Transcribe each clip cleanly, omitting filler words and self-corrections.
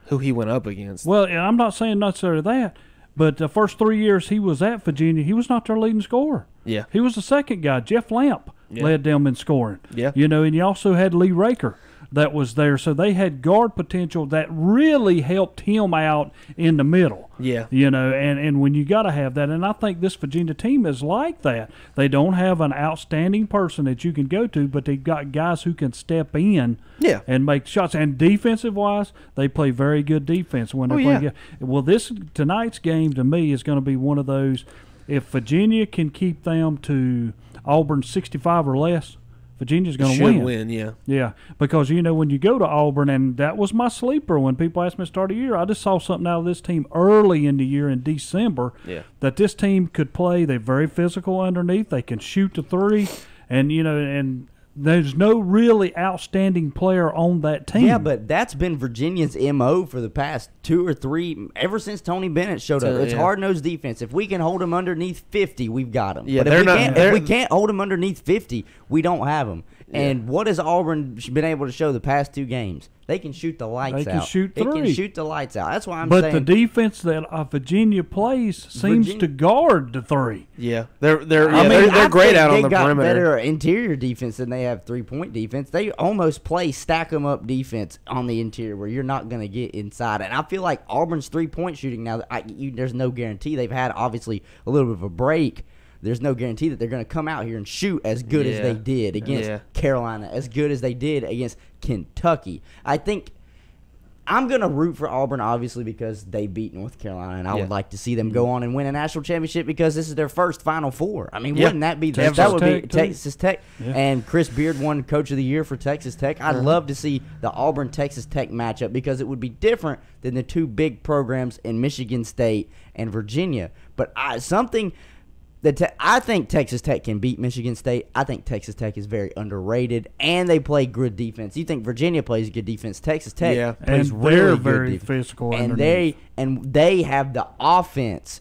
who he went up against. Well, I'm not saying necessarily that, but the first 3 years he was at Virginia, he was not their leading scorer. Yeah. He was the second guy. Jeff Lamp led them in scoring. Yeah. And you also had Lee Raker that was there. So they had guard potential that really helped him out in the middle. Yeah. And when you got to have that, and I think this Virginia team is like that. They don't have an outstanding person that you can go to, but they've got guys who can step in and make shots. And defensive-wise, they play very good defense when they play. Well, tonight's game to me is going to be one of those. If Virginia can keep them to Auburn 65 or less, Virginia's going to win. Yeah, because, when you go to Auburn, and that was my sleeper when people asked me to start the year, I just saw something out of this team early in the year in December that this team could play. They're very physical underneath. They can shoot the three, and there's no really outstanding player on that team. Yeah, but that's been Virginia's MO for the past 2 or 3, ever since Tony Bennett showed up. It's hard-nosed defense. If we can hold them underneath 50, we've got them. Yeah, but if we can't hold them underneath 50, we don't have them. Yeah. And what has Auburn been able to show the past 2 games? They can shoot the lights out. They can shoot three. They can shoot the lights out. That's why I'm saying. But the defense that Virginia plays seems to guard the three. Yeah, they're great out on the perimeter. They got better interior defense than they have three-point defense. They almost play stack-em-up defense on the interior where you're not going to get inside. And I feel like Auburn's three-point shooting now, there's no guarantee. They've had, obviously, a little bit of a break. There's no guarantee that they're going to come out here and shoot as good as they did against Carolina, as good as they did against Kentucky. I think I'm going to root for Auburn, obviously, because they beat North Carolina, and I would like to see them go on and win a national championship because this is their first Final Four. I mean, wouldn't that be that would be Texas Tech? Yeah. And Chris Beard won Coach of the Year for Texas Tech. I'd love to see the Auburn-Texas Tech matchup because it would be different than the 2 big programs in Michigan State and Virginia. But I think Texas Tech can beat Michigan State. I think Texas Tech is very underrated, and they play good defense. You think Virginia plays good defense? Texas Tech plays really good very defense. Physical, and they have the offense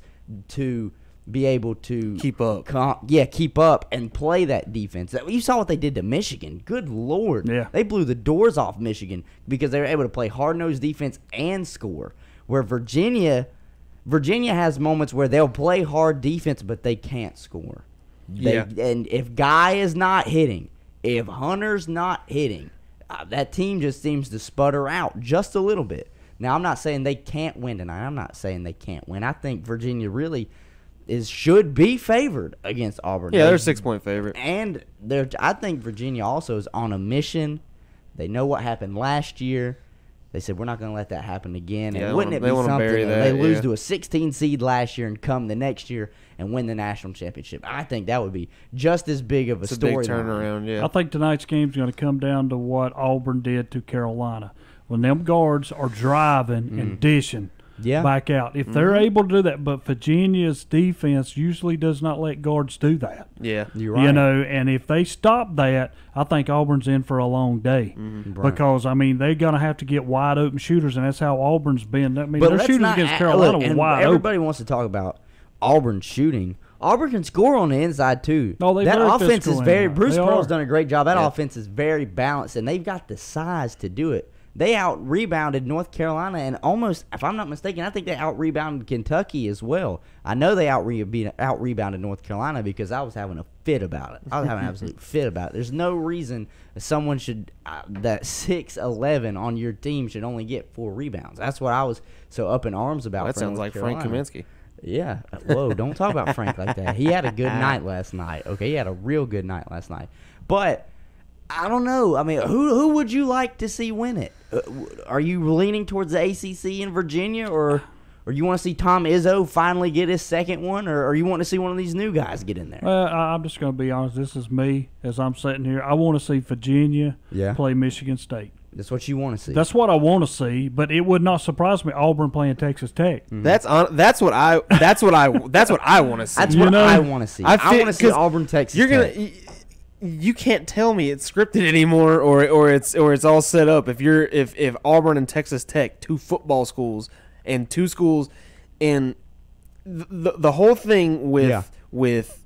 to be able to keep up. Keep up and play that defense. You saw what they did to Michigan. Good Lord, they blew the doors off Michigan because they were able to play hard-nosed defense and score. Where Virginia has moments where they'll play hard defense, but they can't score. And if Guy is not hitting, if Hunter's not hitting, that team just seems to sputter out just a little bit. Now, I'm not saying they can't win tonight. I'm not saying they can't win. I think Virginia really should be favored against Auburn. Yeah, they're a 6-point favorite. And I think Virginia also is on a mission. They know what happened last year. They said, we're not going to let that happen again. And wouldn't it be something if they lose to a 16 seed last year and come the next year and win the national championship? I think that would be just as big of a story. It's a big turnaround, I think tonight's game is going to come down to what Auburn did to Carolina. When them guards are driving and dishing back out. If they're able to do that, but Virginia's defense usually does not let guards do that. Yeah. You're right. And if they stop that, I think Auburn's in for a long day. Because, they're going to have to get wide open shooters, and that's how Auburn's been. Their shooters against Carolina were wide open. Everybody wants to talk about Auburn shooting. Auburn can score on the inside, too. That offense is Bruce Pearl's done a great job. That offense is very balanced, and they've got the size to do it. They out-rebounded North Carolina, and almost, if I'm not mistaken, I think they out-rebounded Kentucky as well. I know they out-rebounded North Carolina because I was having a fit about it. I was having an absolute fit about it. There's no reason someone should that 6'11" on your team should only get 4 rebounds. That's what I was so up in arms about. That sounds like Frank Kaminsky. Yeah. Whoa, don't talk about Frank like that. He had a good night last night. Okay, he had a real good night last night. But I don't know. Who would you like to see win it? Are you leaning towards the ACC in Virginia, or you want to see Tom Izzo finally get his second one, or you want to see one of these new guys get in there? I'm just going to be honest. This is me as I'm sitting here. I want to see Virginia play Michigan State. That's what you want to see. That's what I want to see, but it would not surprise me Auburn playing Texas Tech. That's what I want to see. That's what I want to see. I want to see Auburn Texas Tech. You can't tell me it's scripted anymore, or it's all set up. If Auburn and Texas Tech, 2 football schools and 2 schools, and the whole thing with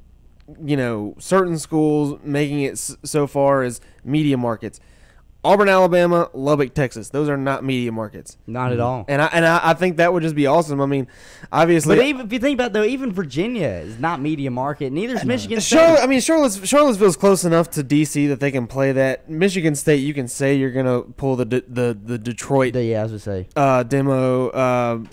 certain schools making it so far as media markets, Auburn, Alabama, Lubbock, Texas. Those are not media markets. Not at all. And I think that would just be awesome. I mean, obviously. But even if you think about it, though, even Virginia is not media market. Neither is Michigan State. Charlottesville's close enough to D.C. that they can play that. Michigan State, you can say you're gonna pull the Detroit. Yeah, I was gonna say demo.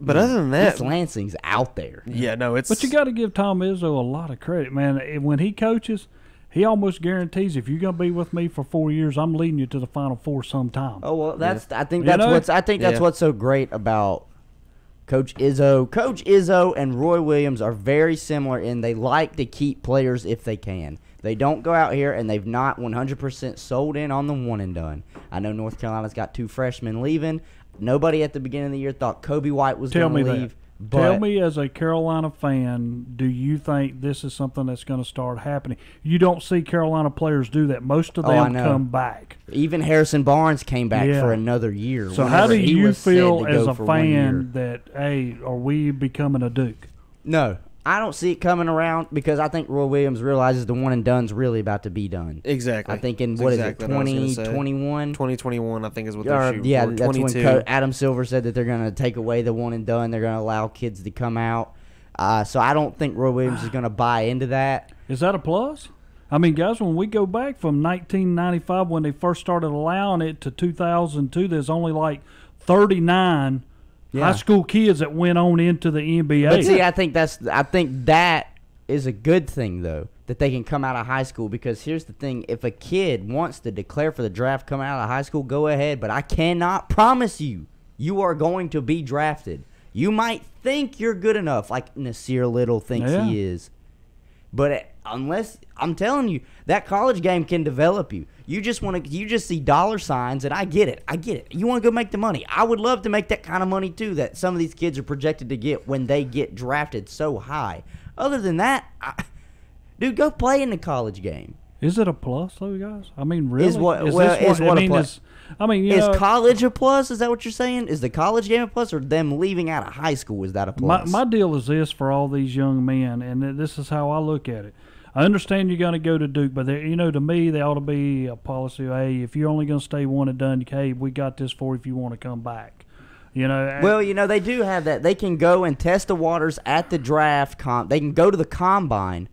But other than that, Lansing's out there. Yeah, no, it's. But you got to give Tom Izzo a lot of credit, man. When he coaches, he almost guarantees if you're going to be with me for 4 years, I'm leading you to the Final Four sometime. Oh well, I think that's what's so great about Coach Izzo. Coach Izzo and Roy Williams are very similar in they like to keep players if they can. They don't go out here and they've not 100% sold in on the one and done. I know North Carolina's got 2 freshmen leaving. Nobody at the beginning of the year thought Kobe White was going to leave. Tell me, as a Carolina fan, do you think this is something that's going to start happening? You don't see Carolina players do that. Most of them come back. Even Harrison Barnes came back for another year. So how do you feel as a fan that, hey, are we becoming a Duke? No. I don't see it coming around because I think Roy Williams realizes the one and done's really about to be done. Exactly. I think in, 2021? 2021, I think is what they're shooting yeah, for. That's when Adam Silver said that they're going to take away the one and done. They're going to allow kids to come out. So I don't think Roy Williams is going to buy into that. Is that a plus? I mean, guys, when we go back from 1995 when they first started allowing it to 2002, there's only like 39 high school kids that went on into the NBA. But see, I think that is a good thing though, that they can come out of high school, because here's the thing: if a kid wants to declare for the draft coming out of high school, go ahead. But I cannot promise you are going to be drafted. You might think you're good enough, like Nasir Little thinks he is, but unless I'm telling you, that college game can develop you. You just see dollar signs, and I get it. You want to go make the money. I would love to make that kind of money too that some of these kids are projected to get when they get drafted so high. Other than that, dude, go play in the college game. Is it a plus though, guys? I mean, really? Is college a plus? Is that what you're saying? Is the college game a plus, or them leaving out of high school, is that a plus? My deal is this for all these young men, and this is how I look at it. I understand you're going to go to Duke, but to me, there ought to be a policy of, hey, if you're only going to stay one and done, hey, we got this for you if you want to come back. Well, they do have that. They can go and test the waters at the draft. They can go to the combine,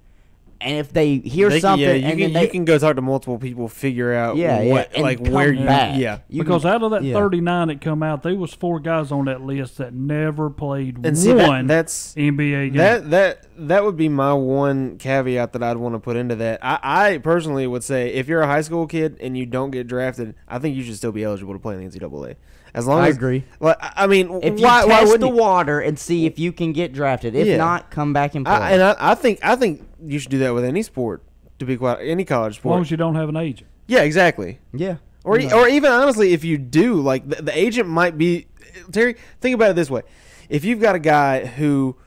and if they hear something, you can go talk to multiple people, figure out where you back. Because out of that 39 that come out, there was 4 guys on that list that never played one NBA game. That would be my one caveat that I'd want to put into that. I personally would say if you're a high school kid and you don't get drafted, I think you should still be eligible to play in the NCAA. As long as I agree. I mean, if you test the water and see if you can get drafted, if not, come back and play. I think you should do that with any sport. To be quite any college sport, as long as you don't have an agent. Yeah, exactly. Yeah. Or even honestly, if you do, like the agent might be Terry. Think about it this way: if you've got a guy who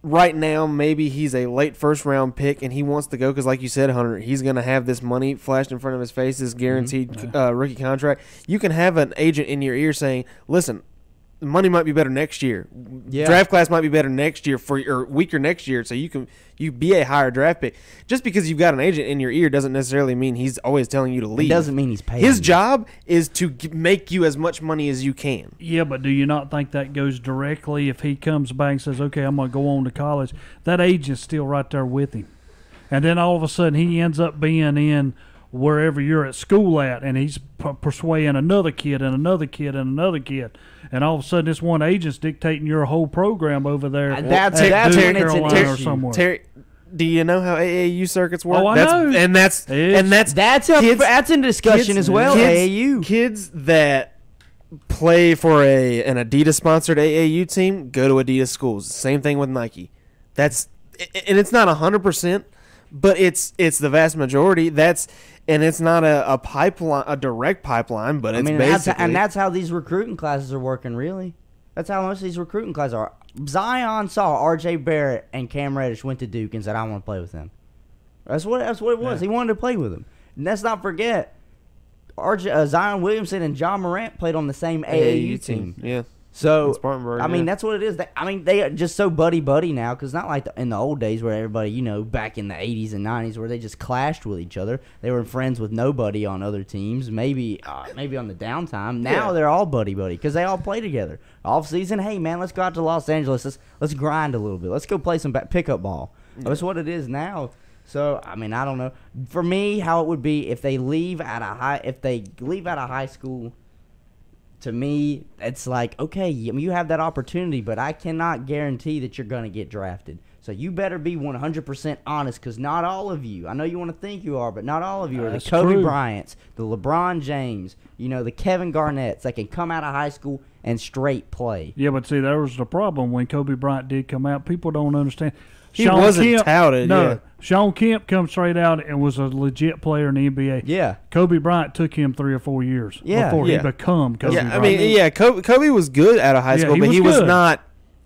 right now maybe he's a late first round pick and he wants to go because, like you said, Hunter, he's going to have this money flashed in front of his face, this guaranteed rookie contract. You can have an agent in your ear saying, "Listen, the money might be better next year. Draft class might be better next year or weaker next year, so you be a higher draft pick." Just because you've got an agent in your ear doesn't necessarily mean he's always telling you to leave. It doesn't mean he's paying. His job is to make you as much money as you can. Yeah, but do you not think that goes directly if he comes back and says, "Okay, I'm going to go on to college"? That agent's still right there with him, and then all of a sudden he ends up being in wherever you're at school at, and he's persuading another kid and another kid and another kid, and all of a sudden this one agent's dictating your whole program over there. That's when it's an issue. Or somewhere. Terry, do you know how AAU circuits work? Oh, I know. That's in discussion as well. AAU kids that play for an Adidas sponsored AAU team go to Adidas schools. Same thing with Nike. And it's not 100%, but it's the vast majority. And it's not a pipeline, a direct pipeline, but it's basically. That's how these recruiting classes are working, really. That's how most of these recruiting classes are. Zion saw R.J. Barrett and Cam Reddish went to Duke and said, "I want to play with them." That's what it was. Yeah. He wanted to play with them. And let's not forget, Zion Williamson and John Morant played on the same AAU team. Yeah. So, I mean, that's what it is. They are just so buddy-buddy now, because not like in the old days where everybody, back in the 80s and 90s where they just clashed with each other. They were friends with nobody on other teams, maybe on the downtime. Now they're all buddy-buddy because they all play together. Off-season, hey, man, let's go out to Los Angeles. Let's grind a little bit. Let's go play some pickup ball. Yeah. That's what it is now. So, I mean, I don't know. For me, how it would be if they leave out of high school. To me, it's like, okay, you have that opportunity, but I cannot guarantee that you're going to get drafted. So you better be 100% honest, because not all of you, I know you want to think you are, but not all of you are the Kobe Bryants, the LeBron James, the Kevin Garnetts that can come out of high school and straight play. Yeah, but see, there was the problem when Kobe Bryant did come out. People don't understand. He wasn't touted. No, yeah. Sean Kemp come straight out and was a legit player in the NBA. Yeah. Kobe Bryant took him 3 or 4 years before he become Kobe Bryant. I mean, Kobe was good out of high school, but he was not.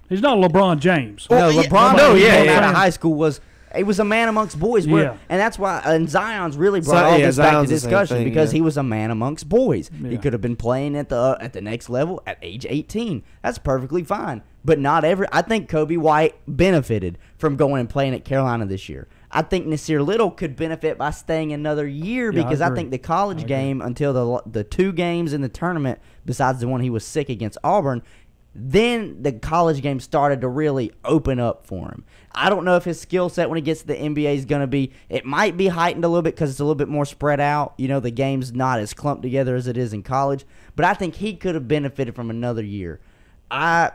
He's not LeBron James. No, LeBron out of high school was a man amongst boys. And that's why and Zion's really brought all this back to discussion because he was a man amongst boys. Yeah. He could have been playing at the next level at age 18. That's perfectly fine. But I think Kobe White benefited from going and playing at Carolina this year. I think Nasir Little could benefit by staying another year because I think the college game until the 2 games in the tournament, besides the one he was sick against Auburn, then the college game started to really open up for him. I don't know if his skill set when he gets to the NBA is going to be – it might be heightened a little bit because it's a little bit more spread out. The game's not as clumped together as it is in college. But I think he could have benefited from another year. I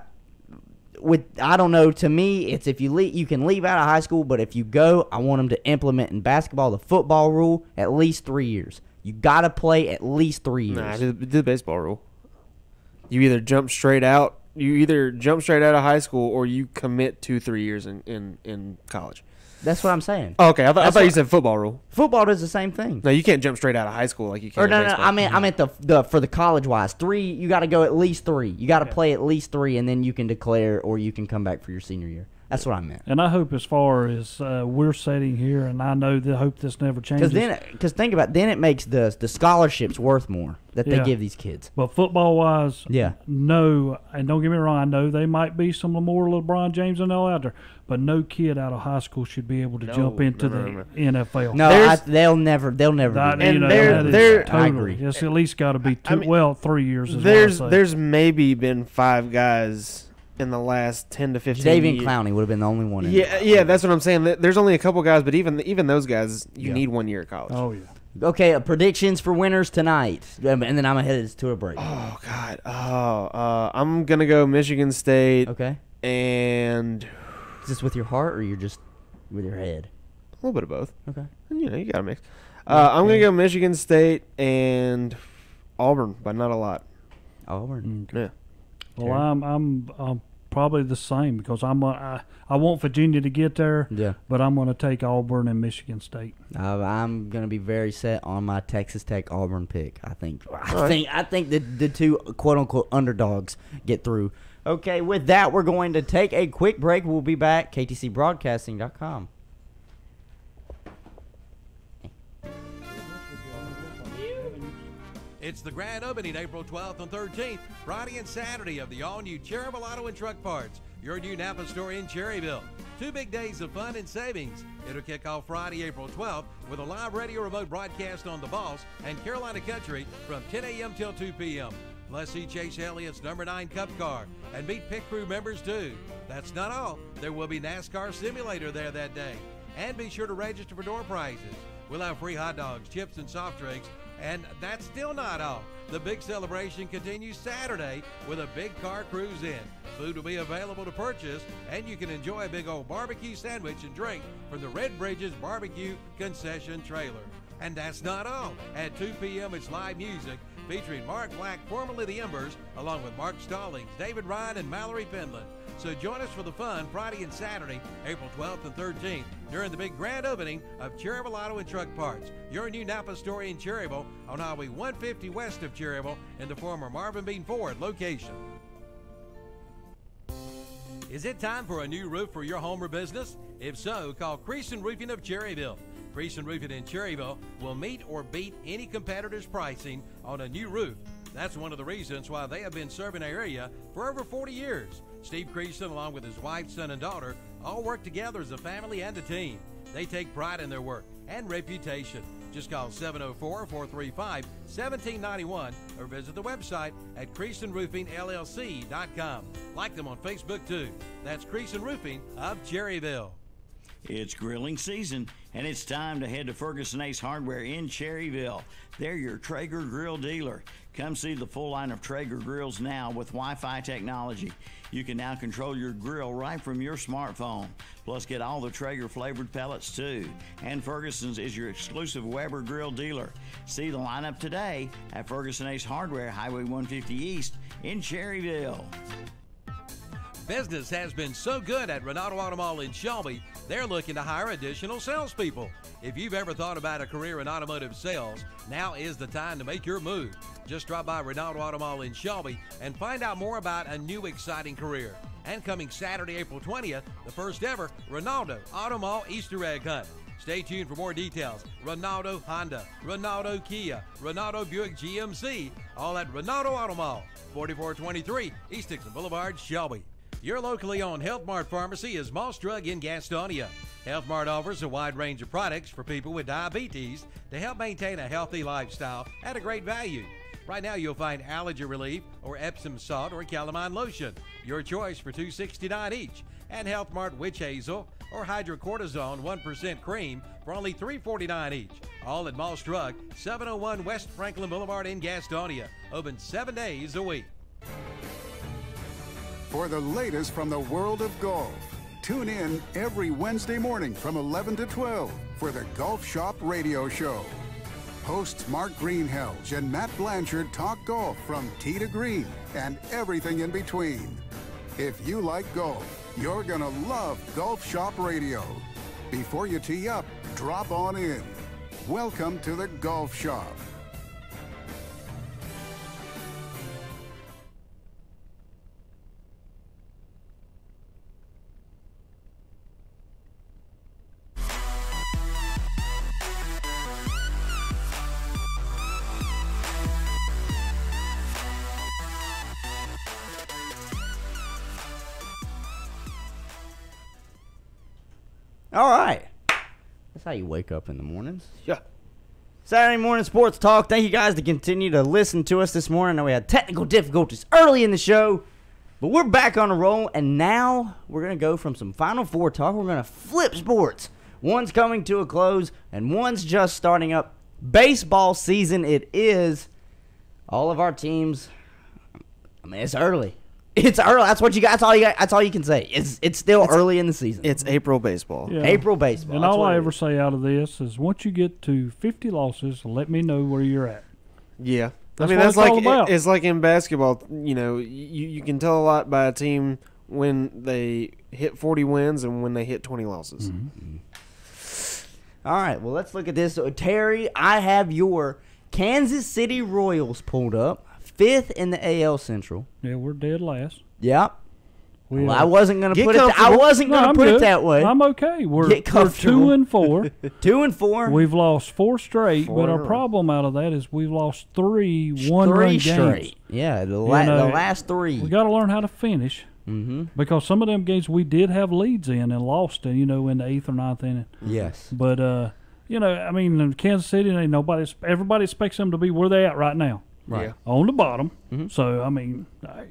don't know. To me, it's if you can leave out of high school, but if you go, I want them to implement in basketball the football rule at least 3 years. You got to play at least 3 years. Nah, do the baseball rule. You either jump straight out of high school or you commit 2-3 years in college. That's what I'm saying. Oh, okay, I thought you said football rule. Football does the same thing. No, you can't jump straight out of high school like you can. Or no, I meant the for the college wise 3. You got to go at least 3. You got to play at least 3, and then you can declare or you can come back for your senior year. That's what I meant. And I hope as far as we're sitting here, and I hope this never changes. Because think about it, then it makes the scholarships worth more that they give these kids. But football-wise, no, and don't get me wrong, I know they might be some more LeBron James and all out there, but no kid out of high school should be able to jump into the NFL. No, they'll never do that. And I agree. It's at least got to be 3 years. There's maybe been 5 guys in the last 10 to 15 years. Davian Clowney would have been the only one. Yeah, that's what I'm saying. There's only a couple guys, but even those guys, you need 1 year of college. Oh, yeah. Okay, predictions for winners tonight, and then I'm headed to a break. Oh, God. I'm going to go Michigan State. Okay. And is this with your heart or you're just with your head? A little bit of both. Okay. And, you got to mix. I'm going to go Michigan State and Auburn, but not a lot. Auburn? Yeah. Well, I'm probably the same because I want Virginia to get there. Yeah. But I'm going to take Auburn and Michigan State. I'm going to be very set on my Texas Tech Auburn pick. I think the 2 quote unquote underdogs get through. Okay, with that, we're going to take a quick break. We'll be back. KTCBroadcasting.com. It's the grand opening April 12th and 13th, Friday and Saturday of the all-new Cherryville Auto and Truck Parts, your new Napa store in Cherryville. 2 big days of fun and savings. It'll kick off Friday, April 12th with a live radio remote broadcast on The Boss and Carolina Country from 10 a.m. till 2 p.m. Let's see Chase Elliott's number 9 Cup car and meet pit crew members too. That's not all. There will be NASCAR simulator there that day. And be sure to register for door prizes. We'll have free hot dogs, chips, and soft drinks. And that's still not all. The big celebration continues Saturday with a big car cruise in. Food will be available to purchase, and you can enjoy a big old barbecue sandwich and drink from the Red Bridges Barbecue Concession Trailer. And that's not all. At 2 p.m. it's live music featuring Mark Black, formerly the Embers, along with Mark Stallings, David Ryan, and Mallory Penland. So join us for the fun Friday and Saturday, April 12th and 13th, during the big grand opening of Cherryville Auto and Truck Parts, your new Napa store in Cherryville on Highway 150 west of Cherryville in the former Marvin Bean Ford location. Is it time for a new roof for your home or business? If so, call Creason Roofing of Cherryville. Creason Roofing in Cherryville will meet or beat any competitor's pricing on a new roof. That's one of the reasons why they have been serving our area for over 40 years. Steve Creaston, along with his wife, son, and daughter, all work together as a family and a team. They take pride in their work and reputation. Just call 704-435-1791 or visit the website at CreastonRoofingLLC.com. Like them on Facebook, too. That's Creaston Roofing of Cherryville. It's grilling season, and it's time to head to Ferguson Ace Hardware in Cherryville. They're your Traeger grill dealer. Come see the full line of Traeger grills now with Wi-Fi technology. You can now control your grill right from your smartphone. Plus, get all the Traeger flavored pellets too. And Ferguson's is your exclusive Weber grill dealer. See the lineup today at Ferguson Ace Hardware, Highway 150 East in Cherryville. Business has been so good at Renato Automall in Shelby, they're looking to hire additional salespeople. If you've ever thought about a career in automotive sales, now is the time to make your move. Just drop by Renato Automall in Shelby and find out more about a new exciting career. And coming Saturday, April 20th, the first ever Renato Automall Easter egg hunt. Stay tuned for more details. Renato Honda, Renato Kia, Renato Buick GMC, all at Renato Automall, 4423 East Dixon Boulevard, Shelby. Your locally owned Health Mart pharmacy is Moss Drug in Gastonia. Health Mart offers a wide range of products for people with diabetes to help maintain a healthy lifestyle at a great value. Right now you'll find allergy relief or Epsom salt or calamine lotion, your choice for $2.69 each, and Health Mart witch hazel or hydrocortisone 1% cream for only $3.49 each. All at Moss Drug, 701 West Franklin Boulevard in Gastonia. Open 7 days a week. For the latest from the world of golf, tune in every Wednesday morning from 11 to 12 for the Golf Shop Radio Show. Hosts Mark Greenhelge and Matt Blanchard talk golf from tee to green and everything in between. If you like golf, you're gonna love Golf Shop Radio. Before you tee up, drop on in. Welcome to the Golf Shop. All right. That's how you wake up in the mornings. Yeah. Saturday morning sports talk. Thank you guys to continue to listen to us this morning. I know we had technical difficulties early in the show, but we're back on the roll, and now we're going to go from some Final Four talk. We're going to flip sports. One's coming to a close, and one's just starting up. Baseball season it is. All of our teams, I mean, it's early. It's early. That's what you got. That's all you got. That's all you can say. It's still early in the season. It's April baseball. Yeah. April baseball. And all I ever say out of this is once you get to 50 losses, let me know where you're at. Yeah. That's like it's like in basketball. You know, you can tell a lot by a team when they hit 40 wins and when they hit 20 losses. Mm-hmm. All right. Well, let's look at this. So, Terry, I have your Kansas City Royals pulled up. 5th in the AL Central. Yeah, we're dead last. Yep. Well, I wasn't going to put it. I wasn't going to put it that way. I'm okay. We're 2-4. 2-4. We've lost 4 straight, but our problem out of that is we've lost 3 one-run games. Straight. Yeah, the last 3. We got to learn how to finish. Mm-hmm. Because some of them games we did have leads in and lost in, in the 8th or 9th inning. Yes. But I mean, in Kansas City, everybody expects them to be where they're at right now. Right. Yeah. On the bottom. Mm-hmm. So, I mean,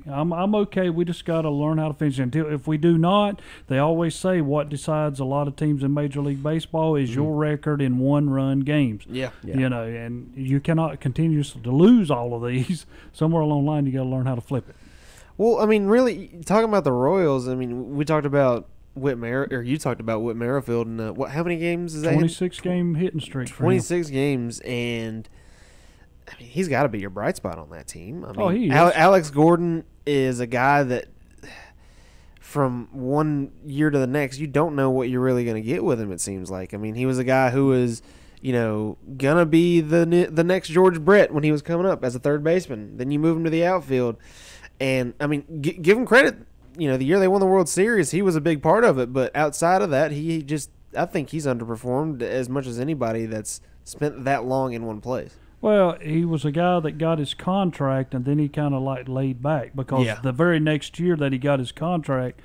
I'm okay. We just got to learn how to finish. If we do not, they always say what decides a lot of teams in Major League Baseball is your record in one-run games. Yeah. And you cannot continue to lose all of these. Somewhere along the line, you got to learn how to flip it. Well, I mean, really, talking about the Royals, I mean, we talked about you talked about Whit Merrifield, and how many games is that? 26-game hitting streak. 26 games, and I mean, he's got to be your bright spot on that team. I mean, he is. Alex Gordon is a guy that from one year to the next, you don't know what you're really going to get with him, it seems like. I mean, he was a guy who was, going to be the next George Brett when he was coming up as a third baseman. Then you move him to the outfield. And, I mean, give him credit. The year they won the World Series, he was a big part of it. But outside of that, I think he's underperformed as much as anybody that's spent that long in one place. Well, he was a guy that got his contract, and then he kind of like laid back because the very next year that he got his contract,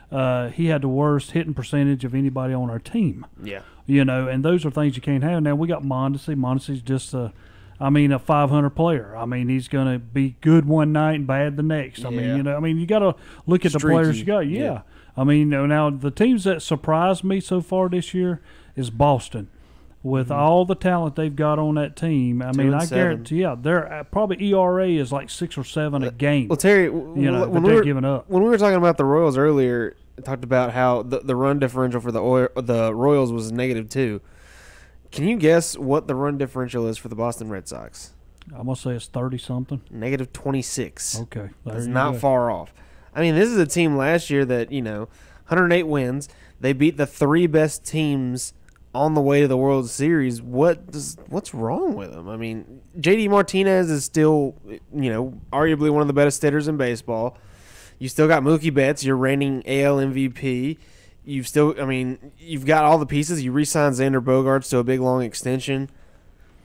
he had the worst hitting percentage of anybody on our team. Yeah. And those are things you can't have. Now, we got Mondesi. Mondesi's just a 500 player. I mean, he's going to be good one night and bad the next. I mean, you got to look at the players you got. Yeah. I mean, now the teams that surprised me so far this year is Boston. With all the talent they've got on that team, I mean, I guarantee, they're probably ERA is like 6 or 7 a game. Well, Terry, when they're giving up. When we were talking about the Royals earlier, talked about how the run differential for the Royals was -2. Can you guess what the run differential is for the Boston Red Sox? I'm gonna say it's 30-something. -26. Okay, that's not far off. I mean, this is a team last year that 108 wins. They beat the 3 best teams on the way to the World Series. What's wrong with them? I mean, JD Martinez is still, arguably one of the best hitters in baseball. You still got Mookie Betts, your reigning AL MVP. You've got all the pieces. You re-signed Xander Bogaerts to a big, long extension.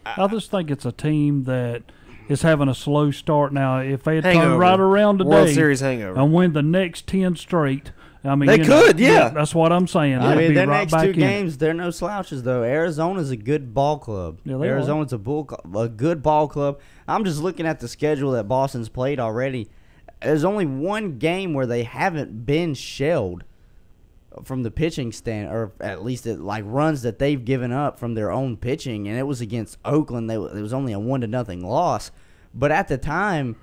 I just think it's a team that is having a slow start now. If they had turned right around today World Series hangover and win the next 10 straight, I mean, they could. That's what I'm saying. I mean, their right next 2 games, they're no slouches, though. Arizona's a good ball club. Yeah, Arizona's a good ball club. I'm just looking at the schedule that Boston's played already. There's only 1 game where they haven't been shelled from the pitching stand, or at least runs that they've given up from their own pitching, and it was against Oakland. It was only a 1-0 loss. But at the time,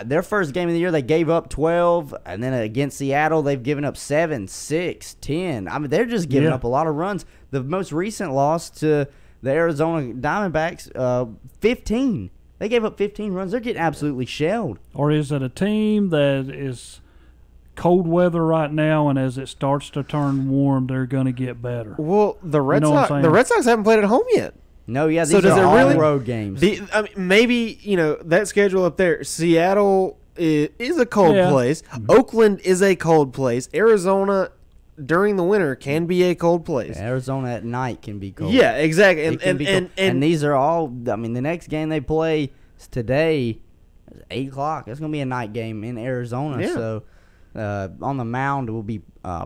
their first game of the year, they gave up 12, and then against Seattle, they've given up 7, 6, 10. I mean, they're just giving up a lot of runs. The most recent loss to the Arizona Diamondbacks, 15. They gave up 15 runs. They're getting absolutely shelled. Or is it a team that is cold weather right now, and as it starts to turn warm, they're going to get better? Well, the Red Sox haven't played at home yet. No, these are all road games. Maybe, that schedule up there, Seattle is a cold place. Oakland is a cold place. Arizona during the winter can be a cold place. Arizona at night can be cold. Yeah, exactly. And these are all, the next game they play is today, 8 o'clock. It's going to be a night game in Arizona. Yeah. So on the mound will be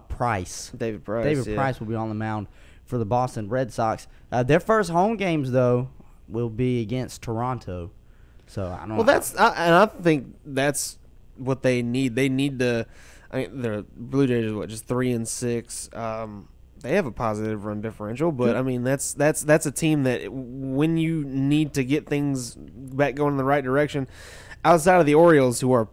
Price. David Price will be on the mound for the Boston Red Sox. Their first home games, though, will be against Toronto. So I don't know. I think that's what they need. They need to. The Blue Jays are just 3-6. They have a positive run differential, but that's a team that when you need to get things back going in the right direction, outside of the Orioles, who are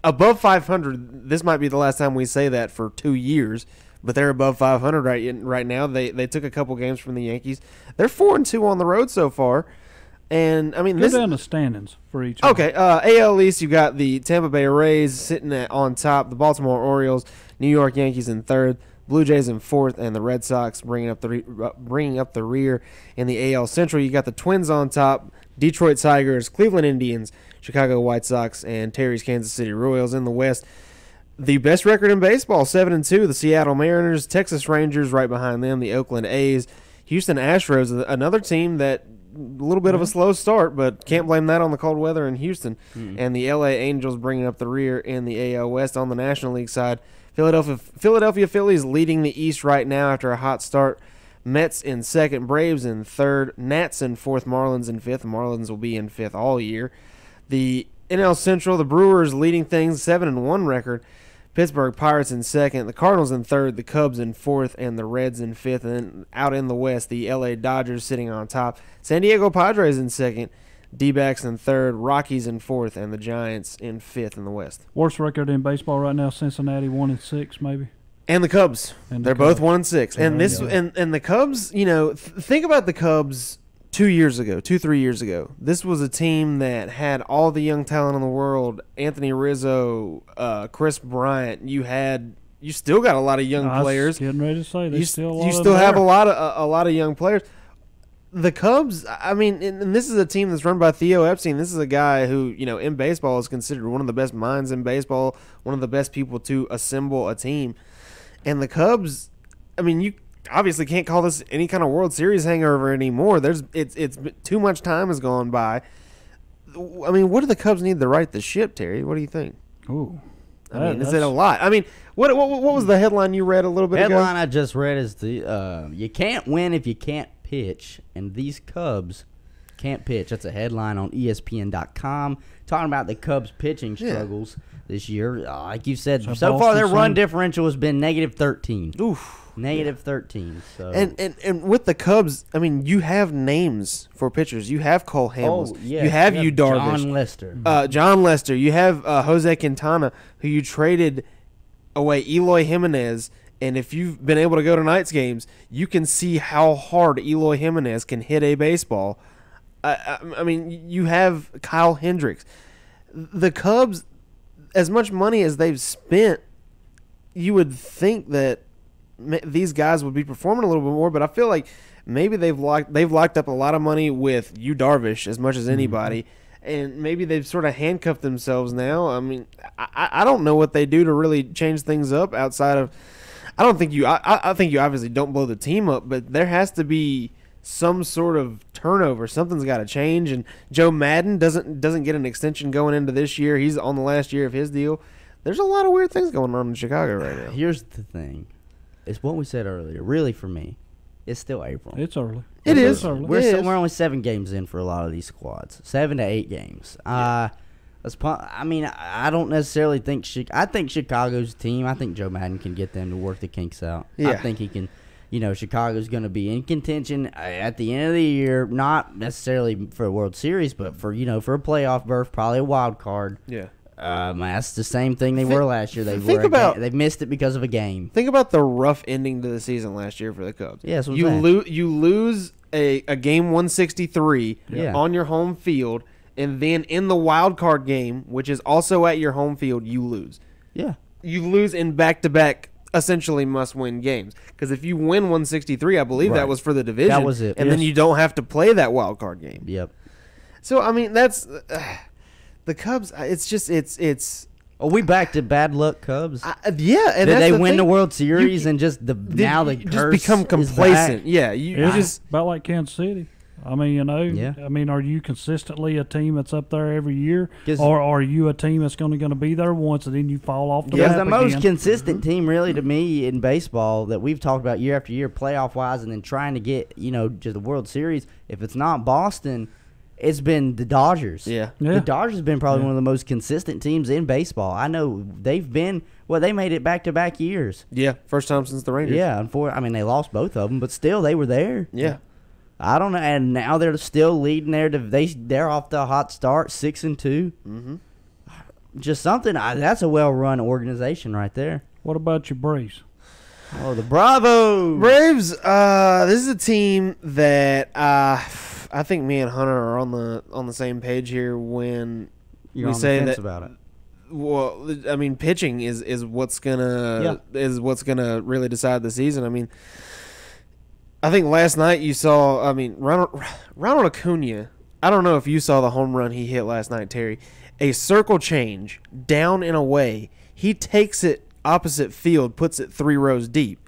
above 500, this might be the last time we say that for 2 years. But they're above 500 right now. They took a couple games from the Yankees. They're 4-2 on the road so far. And go down the standings for each. Okay, AL East, you got the Tampa Bay Rays sitting on top, the Baltimore Orioles, New York Yankees in 3rd, Blue Jays in 4th, and the Red Sox bringing up the rear. In the AL Central, you got the Twins on top, Detroit Tigers, Cleveland Indians, Chicago White Sox, and Terry's Kansas City Royals. In the West, the best record in baseball, 7-2, the Seattle Mariners, Texas Rangers right behind them, the Oakland A's, Houston Astros, another team that a little bit of a slow start, but can't blame that on the cold weather in Houston. And the LA Angels bringing up the rear in the AL West. On the National League side, Philadelphia Phillies leading the East right now after a hot start. Mets in 2nd, Braves in 3rd, Nats in 4th, Marlins in 5th. Marlins will be in 5th all year. The NL Central, the Brewers leading things, 7-1 record. Pittsburgh Pirates in 2nd, the Cardinals in 3rd, the Cubs in 4th, and the Reds in 5th. And then out in the West, the LA Dodgers sitting on top. San Diego Padres in 2nd, D-backs in 3rd, Rockies in 4th, and the Giants in 5th in the West. Worst record in baseball right now, Cincinnati 1-6 maybe. And the Cubs. They're both 1-6. And the Cubs, think about the Cubs 3 years ago. This was a team that had all the young talent in the world. Anthony Rizzo, Chris Bryant. You still got a lot of young players. Getting ready to say you still have a lot of young players. The Cubs, and this is a team that's run by Theo Epstein. This is a guy who, in baseball is considered one of the best minds in baseball, one of the best people to assemble a team. And the Cubs, you obviously can't call this any kind of World Series hangover anymore. It's too much time has gone by. I mean, what do the Cubs need to right the ship, Terry? What do you think? Ooh. I mean, is it a lot? I mean, what was the headline you read a little bit ago? Headline I just read is you can't win if you can't pitch, and these Cubs can't pitch. That's a headline on ESPN.com talking about the Cubs pitching struggles this year. Like you said, so far their run differential has been -13. Oof. -13. So and with the Cubs, I mean, you have names for pitchers. You have Cole Hamels. yeah, you have Yu Darvish. John Lester. John Lester. You have Jose Quintana, who you traded away Eloy Jimenez. And if you've been able to go to Knights games, you can see how hard Eloy Jimenez can hit a baseball. I mean, you have Kyle Hendricks. The Cubs, as much money as they've spent, you would think that these guys would be performing a little bit more, but I feel like maybe they've locked up a lot of money with Yu Darvish as much as anybody, and maybe they've sort of handcuffed themselves now. I mean, I don't know what they do to really change things up outside of. I think you obviously don't blow the team up, but there has to be some sort of turnover. Something's got to change, and Joe Madden doesn't get an extension going into this year. He's on the last year of his deal. There's a lot of weird things going on in Chicago right now. Here's the thing. It's what we said earlier. Really, for me, it's still April. It's early. It is. We're only 7 games in for a lot of these squads. 7 to 8 games. I don't necessarily think I think Chicago's team. I think Joe Madden can get them to work the kinks out. Yeah. I think he can. Chicago's going to be in contention at the end of the year, not necessarily for a World Series, but for a playoff berth, probably a wild card. Yeah. That's the same thing they were last year. They missed it because of a game. Think about the rough ending to the season last year for the Cubs. Yeah, that's what you lose a game 163 on your home field, and then in the wild card game, which is also at your home field, you lose. Yeah, you lose in back-to-back essentially must-win games. Because if you win 163, I believe that was for the division. That was it. And then you don't have to play that wild card game. Yep. So I mean, that's. The Cubs, it's. Are we back to bad luck Cubs? And did they win the World Series and just now the curse just become complacent? Yeah, it's just about like Kansas City. I mean, Yeah. I mean, are you consistently a team that's up there every year, or are you a team that's going to be there once and then you fall off the map the again? most consistent team, really, to me in baseball that we've talked about year after year, playoff wise, and then trying to get just the World Series. If it's not Boston, it's been the Dodgers. Yeah. The Dodgers have been probably one of the most consistent teams in baseball. I know they've been they made it back-to-back years. Yeah, first time since the Rangers. Yeah, they lost both of them, but still they were there. Yeah. I don't know, and now they're still leading they're off the hot start, 6-2. Mm-hmm. Just something. That's a well-run organization right there. What about your Braves? Oh, the Bravos! Braves. This is a team that I think me and Hunter are on the same page here when You're we on say the fence that. about it. Well, I mean, pitching is what's gonna really decide the season. I mean, I think last night you saw. I mean, Ronald Acuna. I don't know if you saw the home run he hit last night, Terry. A circle change down and away. He takes it opposite field, puts it 3 rows deep.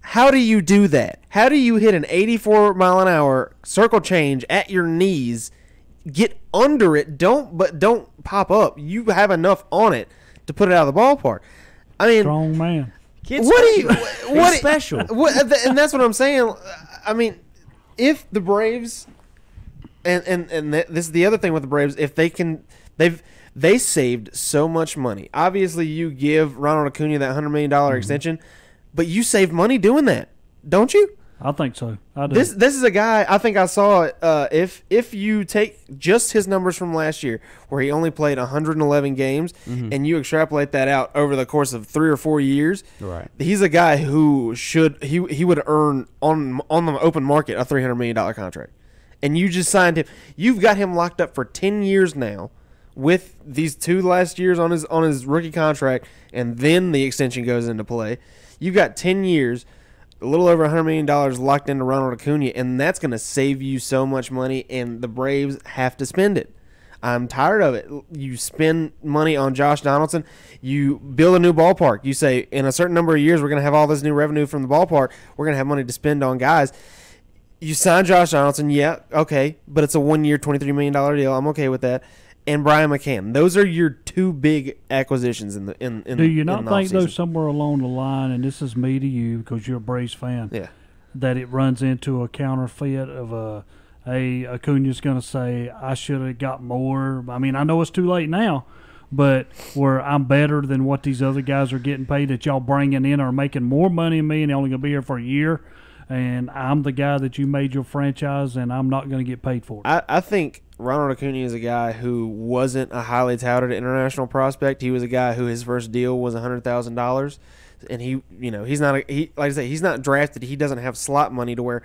How do you do that? How do you hit an 84-mile-an-hour circle change at your knees, get under it, don't pop up? You have enough on it to put it out of the ballpark. I mean, strong man. What special? And that's what I'm saying. I mean, if the Braves, and this is the other thing with the Braves, if they saved so much money. Obviously, you give Ronald Acuna that $100 million extension. But you save money doing that, don't you? I think so. I do. This is a guy, I think I saw it, if you take just his numbers from last year, where he only played 111 games, and you extrapolate that out over the course of 3 or 4 years, right? He's a guy who he would earn on the open market a $300 million contract. And you just signed him. You've got him locked up for 10 years now with these 2 last years on his rookie contract, and then the extension goes into play. You've got 10 years, a little over $100 million locked into Ronald Acuna, and that's going to save you so much money, and the Braves have to spend it. I'm tired of it. You spend money on Josh Donaldson. You build a new ballpark. You say, in a certain number of years, we're going to have all this new revenue from the ballpark. We're going to have money to spend on guys. You sign Josh Donaldson, yeah, okay, but it's a 1-year, $23 million deal. I'm okay with that. And Brian McCann. Those are your two big acquisitions in the Do you not think, though, somewhere along the line, and this is me to you because you're a Braves fan, that it runs into a counterfeit of Acuna's going to say, I should have got more. I mean, I know it's too late now, but where I'm better than what these other guys are getting paid that y'all bringing in are making more money than me and they're only going to be here for a year, and I'm the guy that you made your franchise and I'm not going to get paid for it. I think Ronald Acuna is a guy who wasn't a highly touted international prospect. He was a guy who his first deal was $100,000, and he's not like I say, he's not drafted. He doesn't have slot money to where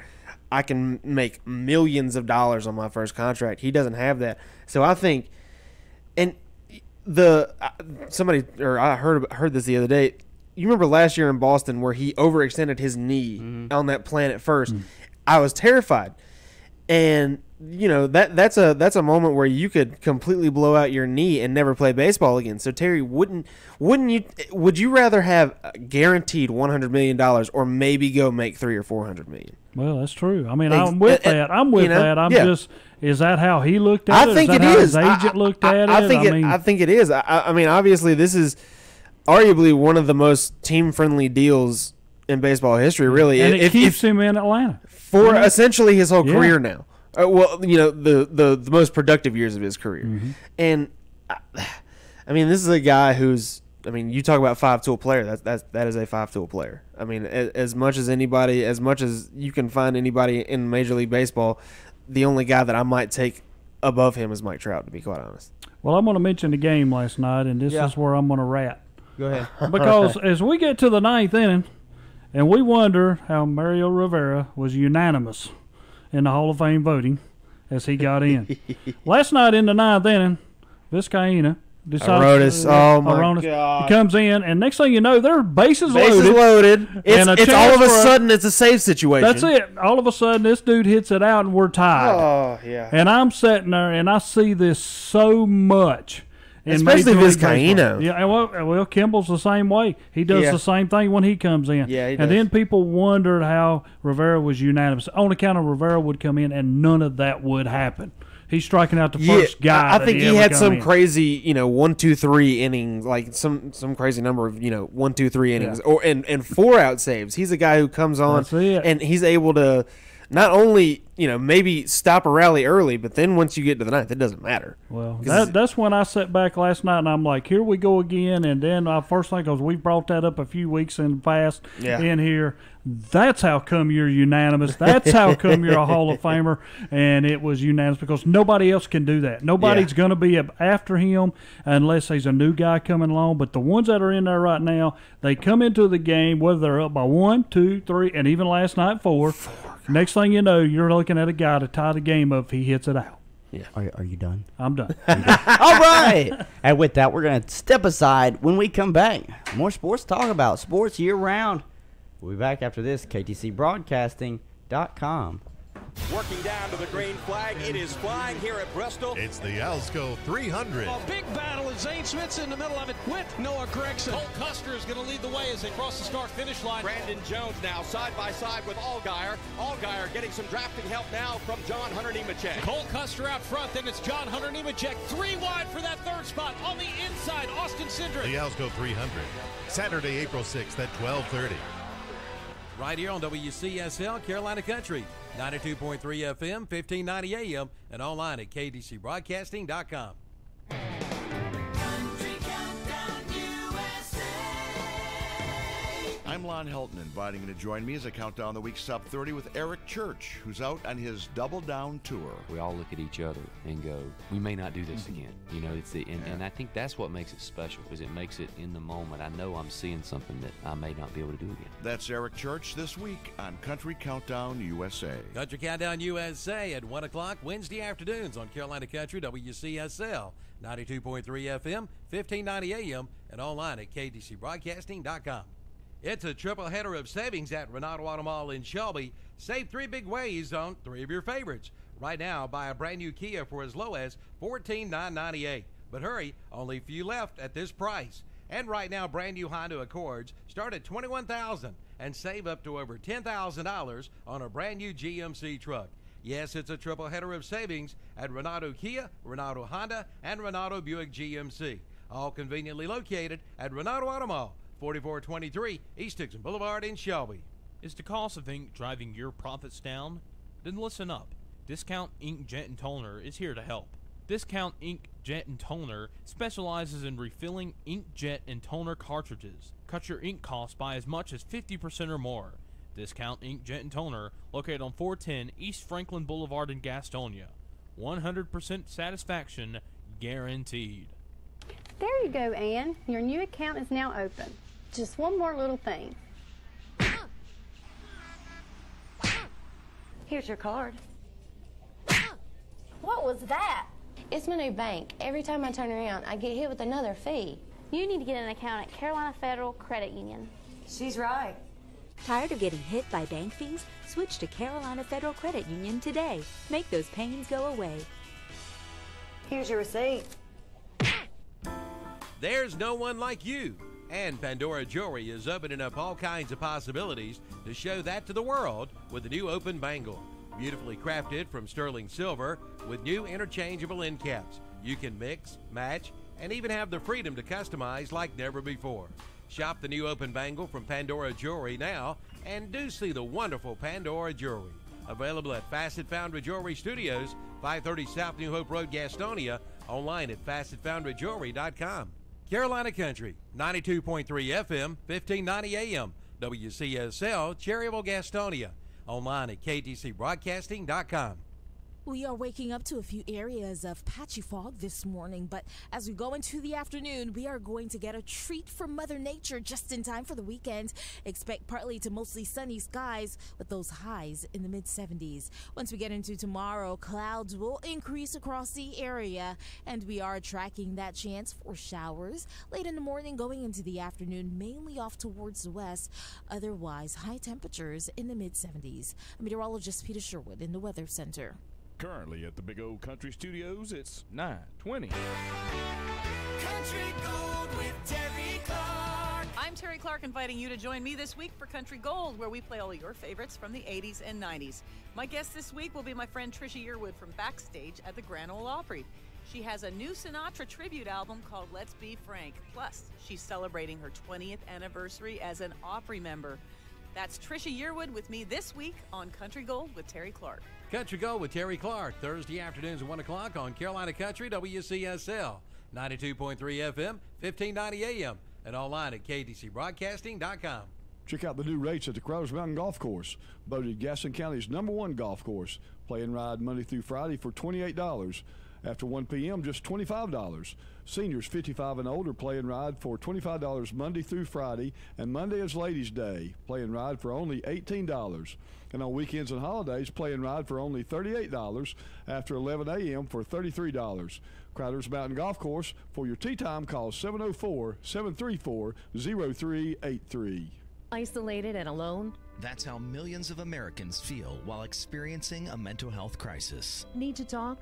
I can make millions of dollars on my first contract. He doesn't have that. So I think, and I heard this the other day. You remember last year in Boston where he overextended his knee on that plan at first. I was terrified. And that's a moment where you could completely blow out your knee and never play baseball again. So Terry, would you rather have guaranteed $100 million or maybe go make $300 or $400 million? Well, that's true. I mean, I'm with that. Just, is that how he looked at it? I think it is. His agent looked at it? I think it is. I mean, obviously, this is arguably one of the most team-friendly deals in baseball history, really. And it keeps him in Atlanta. For essentially his whole career now. The most productive years of his career. And, I mean, this is a guy who's, I mean, you talk about five-tool player. That is a five-tool player. I mean, as much as you can find anybody in Major League Baseball, the only guy that I might take above him is Mike Trout, to be quite honest. Well, I'm going to mention the game last night, and this is where I'm going to rat. Go ahead. Because as we get to the ninth inning, and we wonder how Mario Rivera was unanimous in the Hall of Fame voting as he got in. Last night in the ninth inning, Vizcaína Aroldis. Oh, my God. He comes in, and next thing you know, they're bases loaded. It's all of a sudden, it's a save situation. That's it. All of a sudden, this dude hits it out, and we're tied. Oh, yeah. And I'm sitting there, and I see this so much. Especially Vizcaína. Yeah, well, Kimball's the same way. He does the same thing when he comes in. Yeah, he does. And then people wondered how Rivera was unanimous. On account of Rivera would come in, and none of that would happen. He's striking out the first guy. I think he had some crazy, 1, 2, 3 innings, like some crazy number of 1, 2, 3 innings, and 4 out saves. He's a guy who comes on and he's able to not only maybe stop a rally early, but then once you get to the ninth, it doesn't matter. Well, that's when I sat back last night and I'm like, here we go again. And then my first thing goes, we brought that up a few weeks in the past in here. That's how come you're unanimous. That's how come you're a Hall of Famer. And it was unanimous because nobody else can do that. Nobody's going to be after him unless there's a new guy coming along. But the ones that are in there right now, they come into the game, whether they're up by 1, 2, 3, and even last night 4. Next thing you know, you're looking at a guy to tie the game up if he hits it out. Yeah. Are you done? I'm done. All right. And with that, we're going to step aside. When we come back, more sports to talk about. Sports year-round. We'll be back after this. KTCBroadcasting.com. Working down to the green flag. It is flying here at Bristol. It's the Alsco 300. A big battle, and Zane Smith's in the middle of it with Noah Gregson. Cole Custer is going to lead the way as they cross the start-finish line. Brandon Jones now side by side with Allgaier. Allgaier getting some drafting help now from John Hunter Nemechek. Cole Custer out front, then it's John Hunter Nemechek. 3 wide for that third spot. On the inside, Austin Cindric. The Alsco 300. Saturday, April 6th at 12:30. Right here on WCSL, Carolina Country. 92.3 FM, 1590 AM, and online at KDCBroadcasting.com. I'm Lon Helton, inviting you to join me as I count down the week's top 30 with Eric Church, who's out on his Double Down tour. We all look at each other and go, we may not do this again. And I think that's what makes it special, because it makes it in the moment. I know I'm seeing something that I may not be able to do again. That's Eric Church this week on Country Countdown USA. Country Countdown USA at 1 o'clock Wednesday afternoons on Carolina Country WCSL. 92.3 FM, 1590 AM, and online at KDCBroadcasting.com. It's a triple header of savings at Renato Auto Mall in Shelby. Save 3 big ways on 3 of your favorites. Right now, buy a brand new Kia for as low as $14,998. But hurry, only a few left at this price. And right now, brand new Honda Accords start at $21,000 and save up to over $10,000 on a brand new GMC truck. Yes, it's a triple header of savings at Renato Kia, Renato Honda, and Renato Buick GMC. All conveniently located at Renato Auto Mall, 4423 East Dixon Boulevard in Shelby. Is the cost of ink driving your profits down? Then listen up. Discount Ink Jet and Toner is here to help. Discount Ink Jet and Toner specializes in refilling ink jet and toner cartridges. Cut your ink costs by as much as 50% or more. Discount Ink Jet and Toner, located on 410 East Franklin Boulevard in Gastonia. 100% satisfaction guaranteed. There you go, Ann. Your new account is now open. Just one more little thing. Here's your card. What was that? It's my new bank. Every time I turn around, I get hit with another fee. You need to get an account at Carolina Federal Credit Union. She's right. Tired of getting hit by bank fees? Switch to Carolina Federal Credit Union today. Make those pains go away. Here's your receipt. There's no one like you. And Pandora Jewelry is opening up all kinds of possibilities to show that to the world with the new open bangle. Beautifully crafted from sterling silver with new interchangeable end caps. You can mix, match, and even have the freedom to customize like never before. Shop the new open bangle from Pandora Jewelry now and do see the wonderful Pandora Jewelry. Available at Facet Foundry Jewelry Studios, 530 South New Hope Road, Gastonia. Online at FacetFoundryJewelry.com. Carolina Country, 92.3 FM, 1590 AM. WCSL, Cherryville, Gastonia. Online at KTCBroadcasting.com. We are waking up to a few areas of patchy fog this morning, but as we go into the afternoon, we are going to get a treat from Mother Nature just in time for the weekend. Expect partly to mostly sunny skies with those highs in the mid-70s. Once we get into tomorrow, clouds will increase across the area, and we are tracking that chance for showers late in the morning going into the afternoon, mainly off towards the west. Otherwise, high temperatures in the mid-70s. Meteorologist Peter Sherwood in the Weather Center. Currently at the Big Old Country Studios, it's 9:20. Country Gold with Terry Clark. I'm Terry Clark, inviting you to join me this week for Country Gold, where we play all your favorites from the 80s and 90s. My guest this week will be my friend Trisha Yearwood from backstage at the Grand Ole Opry. She has a new Sinatra tribute album called Let's Be Frank. Plus, she's celebrating her 20th anniversary as an Opry member. That's Trisha Yearwood with me this week on Country Gold with Terry Clark. Country Gold with Terry Clark, Thursday afternoons at 1 o'clock on Carolina Country, WCSL, 92.3 FM, 1590 AM, and online at KTCBroadcasting.com. Check out the new rates at the Crowders Mountain Golf Course, voted Gaston County's #1 golf course. Play and ride Monday through Friday for $28. After 1 p.m., just $25. Seniors 55 and older play and ride for $25 Monday through Friday, and Monday is Ladies' Day. Play and ride for only $18. And on weekends and holidays, play and ride for only $38. After 11 a.m. for $33. Crowders Mountain Golf Course. For your tee time, call 704-734-0383. Isolated and alone? That's how millions of Americans feel while experiencing a mental health crisis. Need to talk?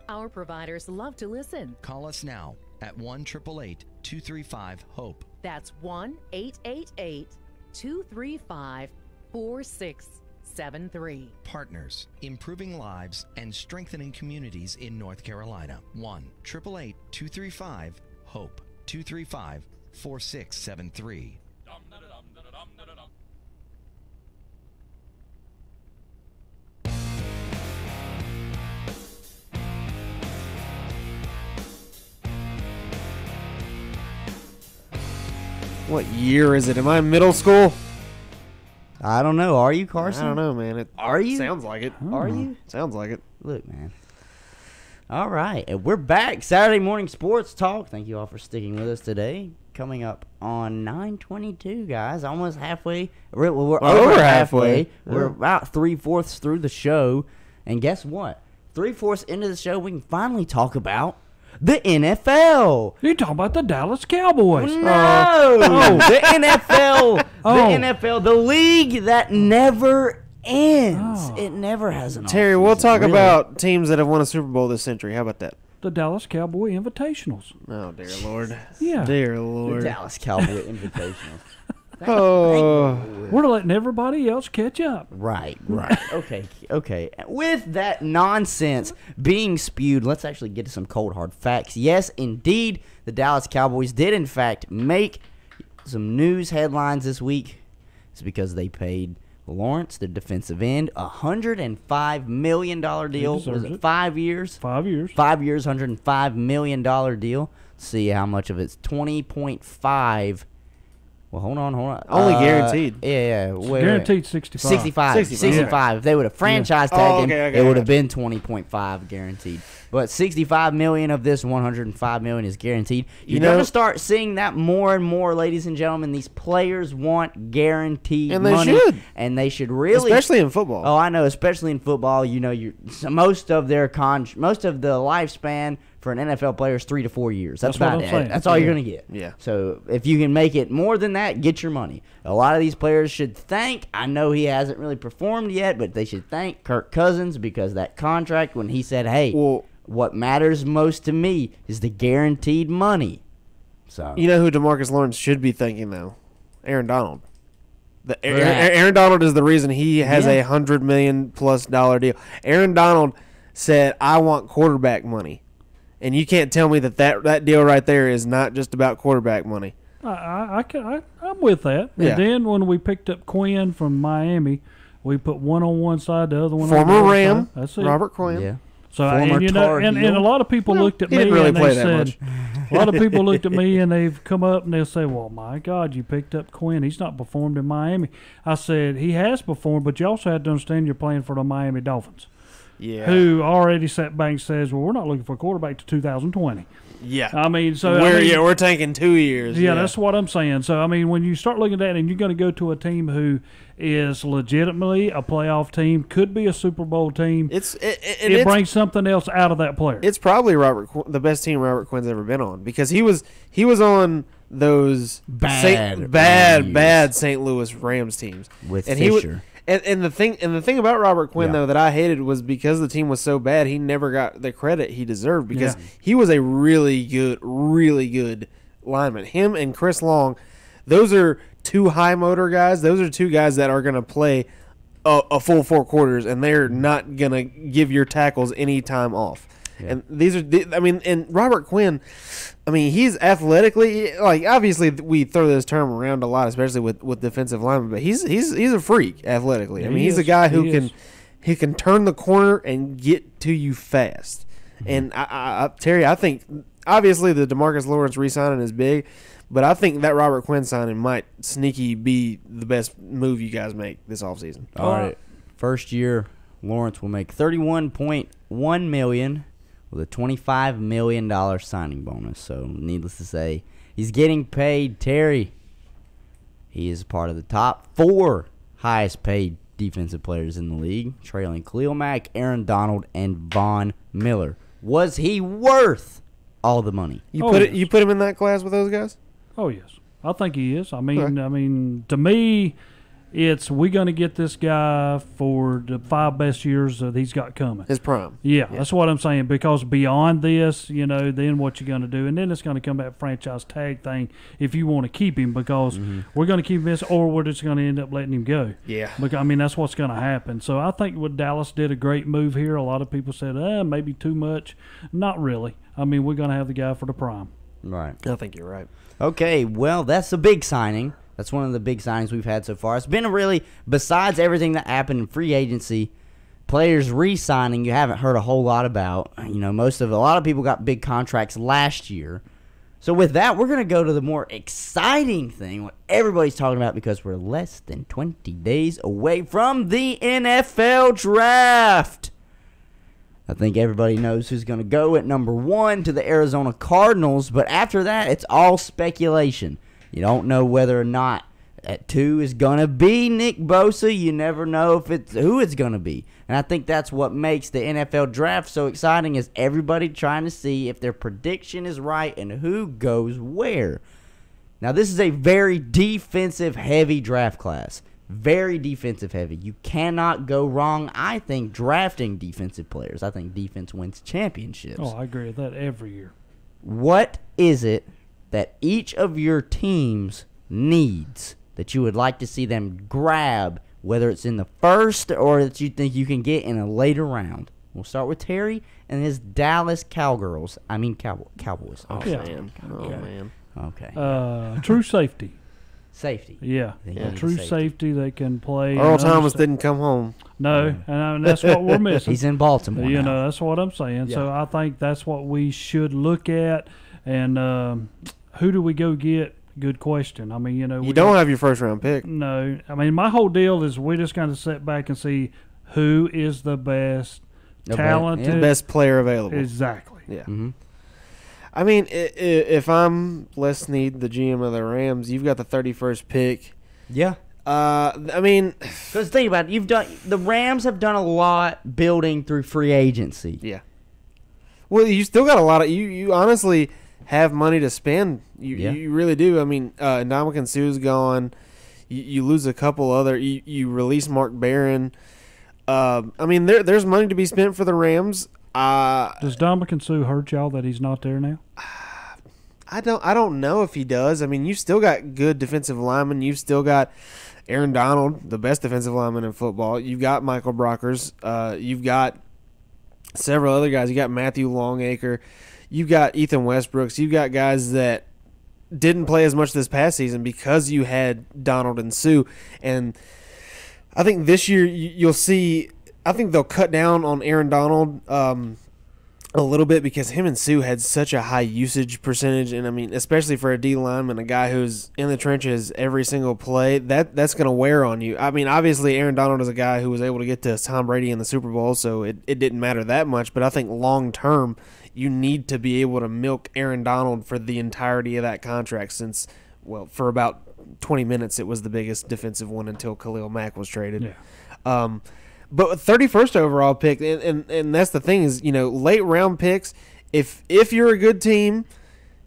Our providers love to listen. Call us now at 1-888-235-HOPE. That's 1-888-235-4673. Partners, improving lives and strengthening communities in North Carolina. 1-888-235-HOPE. 235-4673. What year is it? Am I in middle school? I don't know. Are you, Carson? I don't know, man. Are you? Sounds like it. Are you? Sounds like it. Look, man. All right. And we're back. Saturday morning sports talk. Thank you all for sticking with us today. Coming up on 9:22, guys. Almost halfway. We're over halfway. Yeah. We're about 3/4 through the show. And guess what? 3/4 into the show, we can finally talk about the NFL. You're talking about the Dallas Cowboys. No. The NFL. The NFL. The league that never, ends. It never has an Terry, off we'll season, talk really. about teams that have won a Super Bowl this century. How about that? The Dallas Cowboy Invitationals. Oh, dear Lord. Yeah. Dear Lord. The Dallas Cowboy Invitationals. Oh. We're letting everybody else catch up. Right. Okay. With that nonsense being spewed, let's actually get to some cold hard facts. Yes, indeed, the Dallas Cowboys did in fact make some news headlines this week. It's because they paid Lawrence, the defensive end, $105 million deal. Was it 5 years? 5 years. 5 years, $105 million deal. Let's see how much of it's 20.5. Well, hold on. Only guaranteed. Yeah. Guaranteed 65. 65. If they would have franchise tagged him, it would have been 20.5 guaranteed. But $65 million of this $105 million is guaranteed. You're going to start seeing that more and more, ladies and gentlemen. These players want guaranteed money. And they should really. Especially in football. Oh, I know. Especially in football. You know, most of the lifespan for an NFL player is 3 to 4 years. That's about it. That's all you're going to get. Yeah. So if you can make it more than that, get your money. A lot of these players should thank, I know he hasn't really performed yet, but they should thank Kirk Cousins because that contract when he said, hey, what matters most to me is the guaranteed money. So you know who DeMarcus Lawrence should be thanking, though? Aaron Donald. Aaron Donald is the reason he has a $100 million+ deal. Aaron Donald said, I want quarterback money. And you can't tell me that deal right there is not just about quarterback money. I'm with that. And then when we picked up Quinn from Miami, we put one on one side, the other one on the other Former Ram, side. That's it. Robert Quinn. Yeah. So and a lot of people looked at me and they said, a lot of people looked at me and they've come up and they'll say, well, my God, you picked up Quinn. He's not performed in Miami. I said, he has performed, but you also have to understand you're playing for the Miami Dolphins. Yeah. Who already sat back and says, well, we're not looking for a quarterback to 2020. Yeah. I mean, so we're taking 2 years. Yeah, that's what I'm saying. So I mean, when you start looking at that, and you're going to go to a team who is legitimately a playoff team, could be a Super Bowl team. It brings something else out of that player. It's probably the best team Robert Quinn's ever been on because he was on those bad St. Louis Rams teams with and Fisher. And the thing about Robert Quinn though that I hated was because the team was so bad, he never got the credit he deserved because he was a really good lineman. Him and Chris Long, those are two high motor guys. Those are two guys that are going to play a full 4 quarters, and they're not going to give your tackles any time off. Yeah. And and Robert Quinn, I mean, he's athletically, like, obviously we throw this term around a lot, especially with defensive linemen, but he's a freak athletically. Yeah, I mean, he's a guy who can turn the corner and get to you fast. Mm-hmm. And Terry, I think obviously the DeMarcus Lawrence re-signing is big, but I think that Robert Quinn signing might sneaky be the best move you guys make this offseason. All right. First year, Lawrence will make $31.1 million with a $25 million signing bonus. So, needless to say, he's getting paid. Terry, he is part of the top 4 highest paid defensive players in the league, trailing Khalil Mack, Aaron Donald, and Von Miller. Was he worth all the money? You put him in that class with those guys? Oh, yes. I think he is. I mean, to me, it's we're going to get this guy for the 5 best years that he's got coming. His prime. Yeah, that's what I'm saying. Because beyond this, then what you're going to do, and then it's going to come back franchise tag thing if you want to keep him because we're going to keep this, or we're just going to end up letting him go. Yeah. Because, I mean, that's what's going to happen. So I think what Dallas did a great move here. A lot of people said, maybe too much. Not really. I mean, we're going to have the guy for the prime. Right. I think you're right. Okay, well, that's a big signing. That's one of the big signings we've had so far. It's been besides everything that happened in free agency, players re-signing you haven't heard a whole lot about. A lot of people got big contracts last year. So with that, we're going to go to the more exciting thing, what everybody's talking about because we're less than 20 days away from the NFL Draft. I think everybody knows who's going to go at number 1 to the Arizona Cardinals, but after that, it's all speculation. You don't know whether or not at 2 is going to be Nick Bosa. You never know who it's going to be. And I think that's what makes the NFL Draft so exciting is everybody trying to see if their prediction is right and who goes where. Now, this is a very defensive-heavy draft class. very defensive heavy. You cannot go wrong, I think, drafting defensive players. I think defense wins championships. Oh, I agree with that every year. What is it that each of your teams needs that you would like to see them grab, whether it's in the first or that you think you can get in a later round? We'll start with Terry and his Dallas Cowgirls. I mean Cowboys. Oh, Yeah. man. Oh, man. Okay. True safety. Safety. Yeah. True safety that can play. Earl Thomas didn't come home. No, and that's what we're missing. He's in Baltimore You now. know, that's what I'm saying. Yeah. So I think that's what we should look at. And who do we go get? Good question. I mean, you know. You don't have your first-round pick. No. I mean, my whole deal is we just kind of sit back and see who is the best, talented. The best player available. Exactly. Yeah. Mm-hmm. I mean, if I'm Les Snead, the GM of the Rams, you've got the 31st pick. Yeah. I mean, because think about it, the Rams have done a lot building through free agency. Yeah. Well, you still got a lot of you honestly have money to spend. You really do. I mean, Ndamukong Suh's gone. You lose a couple other. You release Mark Barron. I mean, there's money to be spent for the Rams. Does Ndamukong Suh hurt y'all that he's not there now? I don't know if he does. I mean, you've still got good defensive linemen. You've still got Aaron Donald, the best defensive lineman in football. You've got Michael Brockers. You've got several other guys. You got Matthew Longacre. You've got Ethan Westbrooks. You've got guys that didn't play as much this past season because you had Donald and Suh. And I think this year you'll see – I think they'll cut down on Aaron Donald a little bit because him and Suh had such a high usage percentage. And, I mean, especially for a D lineman, a guy who's in the trenches every single play, that's going to wear on you. I mean, obviously Aaron Donald is a guy who was able to get to Tom Brady in the Super Bowl, so it didn't matter that much. But I think long term you need to be able to milk Aaron Donald for the entirety of that contract since, well, for about 20 minutes it was the biggest defensive one until Khalil Mack was traded. Yeah. But 31st overall pick, and that's the thing is, you know, late round picks, if you're a good team,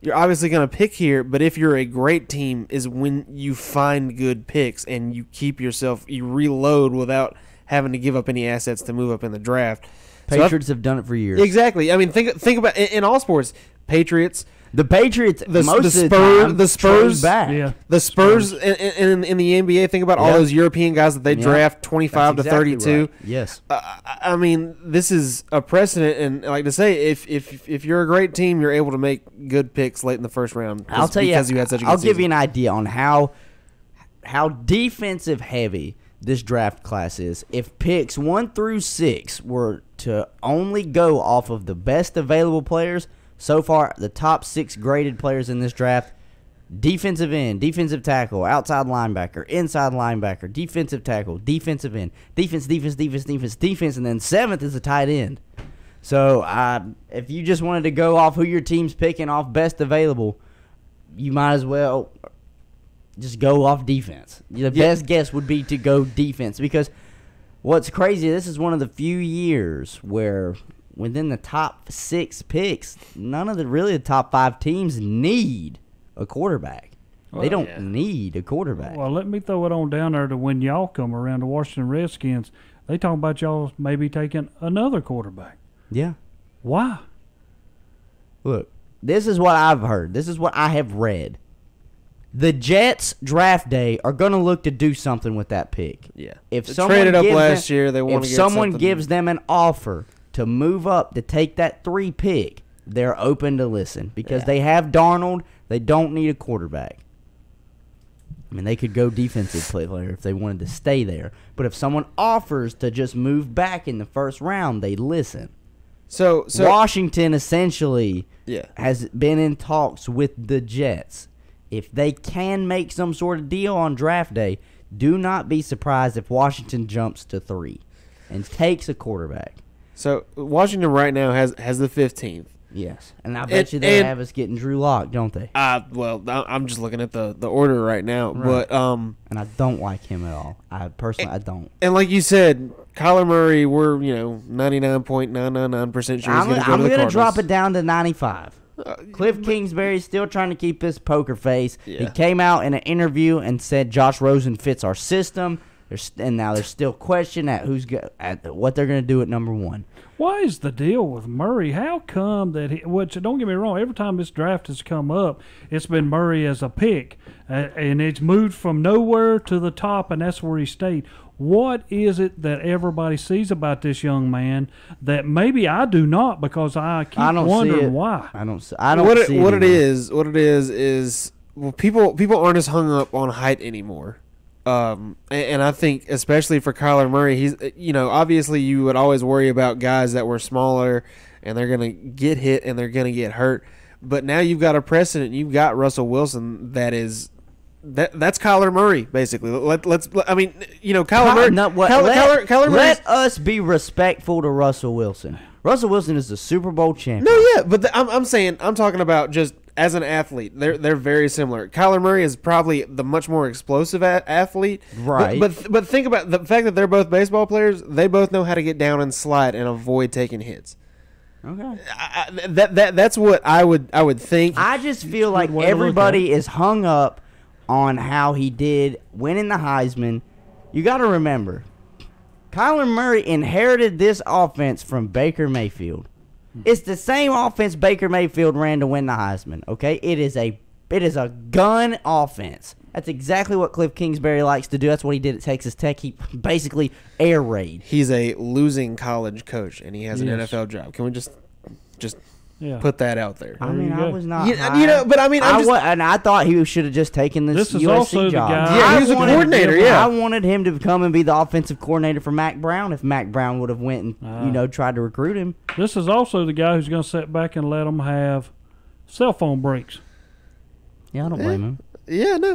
you're obviously going to pick here, but if you're a great team is when you find good picks and you you reload without having to give up any assets to move up in the draft. Patriots have done it for years. Exactly. I mean, think about in all sports, Patriots. The Patriots, the Spurs, back. Yeah. The Spurs in the NBA. Think about all those European guys that they draft 25 That's to 32. Right. Yes. I mean, this is a precedent, and like to say, if you're a great team, you're able to make good picks late in the first round. I'll tell you, because you had such a good I'll season. give you an idea on how defensive heavy this draft class is. If picks 1 through 6 were to only go off of the best available players. So far, the top 6 graded players in this draft: defensive end, defensive tackle, outside linebacker, inside linebacker, defensive tackle, defensive end, defense, and then 7th is a tight end. So if you just wanted to go off who your team's picking off best available, you might as well just go off defense. The best guess would be to go defense because what's crazy, this is one of the few years where within the top 6 picks, none of the top 5 teams need a quarterback. They don't need a quarterback. Well, let me throw it on down there to when y'all come around the Washington Redskins. They talking about y'all maybe taking another quarterback. Yeah. Why? Look, this is what I've heard. This is what I have read. The Jets draft day are going to look to do something with that pick. Yeah. If they someone traded up gives last them, year, they want if to get someone something. gives them an offer to move up to take that 3 pick, they're open to listen because they have Darnold. They don't need a quarterback. I mean, they could go defensive player if they wanted to stay there. But if someone offers to just move back in the first round, they listen. So Washington essentially Yeah. has been in talks with the Jets. If they can make some sort of deal on draft day, do not be surprised if Washington jumps to 3 and takes a quarterback. So Washington right now has the 15th. Yes, and I bet you they have us getting Drew Lock, don't they? Well, I'm just looking at the order right now, Right. but and I don't like him at all. I don't. And like you said, Kyler Murray, we're 99.999% sure he's going to go to the I'm going to Cardinals. drop it down to 95. Cliff Kingsbury's still trying to keep his poker face. Yeah. He came out in an interview and said Josh Rosen fits our system. And now there's still question at what they're going to do at number 1. Why is the deal with Murray? How come that which, don't get me wrong, every time this draft has come up, it's been Murray as a pick. And it's moved from nowhere to the top, and that's where he stayed. What is it that everybody sees about this young man that maybe I do not, because I keep wondering why? I don't see what it is well, people aren't as hung up on height anymore. And I think especially for Kyler Murray, he's, obviously you would always worry about guys that were smaller and they're going to get hit and they're going to get hurt. But now you've got a precedent. You've got Russell Wilson that's Kyler Murray, basically. Kyler Murray. Let us be respectful to Russell Wilson. Russell Wilson is the Super Bowl champion. No, yeah, but I'm talking about just as an athlete. They're very similar. Kyler Murray is probably the much more explosive athlete. Right. But think about the fact that they're both baseball players. They both know how to get down and slide and avoid taking hits. Okay. That's what I would think. I just feel like everybody is hung up on how he did winning the Heisman. You got to remember, Kyler Murray inherited this offense from Baker Mayfield. It's the same offense Baker Mayfield ran to win the Heisman. Okay, it is a gun offense. That's exactly what Cliff Kingsbury likes to do. That's what he did at Texas Tech. He basically air raid. He's a losing college coach, and he has an NFL job. Can we just put that out there? I mean, I was not. But I mean, I thought he should have just taken this is USC also job. The guy. Yeah, he was a coordinator. Yeah, I wanted him to come and be the offensive coordinator for Mac Brown if Mac Brown would have went and tried to recruit him. This is also the guy who's going to sit back and let them have cell phone breaks. Yeah, I don't blame him. Yeah, no.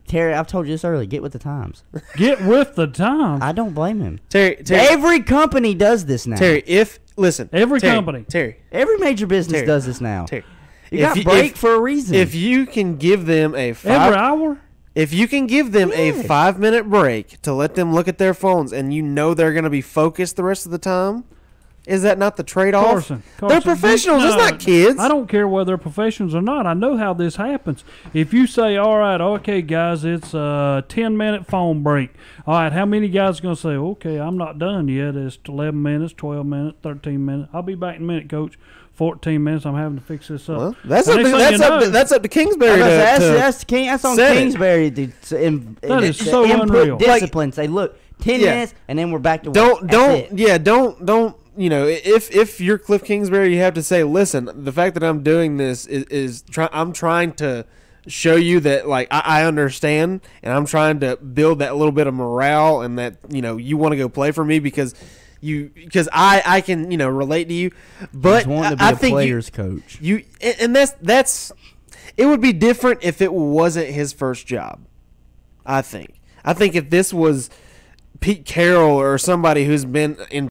Terry, I've told you this earlier. Get with the times. Get with the times. I don't blame him. Terry, every company does this now. Terry, every company. Terry. Every major business does this now. Terry. You got break for a reason. If you can give them every hour? If you can give them a 5-minute break to let them look at their phones and you know they're going to be focused the rest of the time, is that not the trade-off? Carson, they're professionals. It's not kids. I don't care whether they're professionals or not. I know how this happens. If you say, all right, okay, guys, it's a 10-minute phone break. All right, how many guys are going to say, okay, I'm not done yet. It's 11 minutes, 12 minutes, 13 minutes. I'll be back in a minute, Coach. 14 minutes. I'm having to fix this up. Well, that's up to Kingsbury. That's on Kingsbury. That is so unreal. Discipline. Say, look, 10 minutes, and then we're back to work. Don't. If you're Cliff Kingsbury, you have to say, listen, the fact that I'm doing this I'm trying to show you that, like, I understand, and I'm trying to build that little bit of morale, and that, you want to go play for me because I can, relate to you. But wanting to be a player's coach. And that's it would be different if it wasn't his first job. I think if this was Pete Carroll or somebody who's been in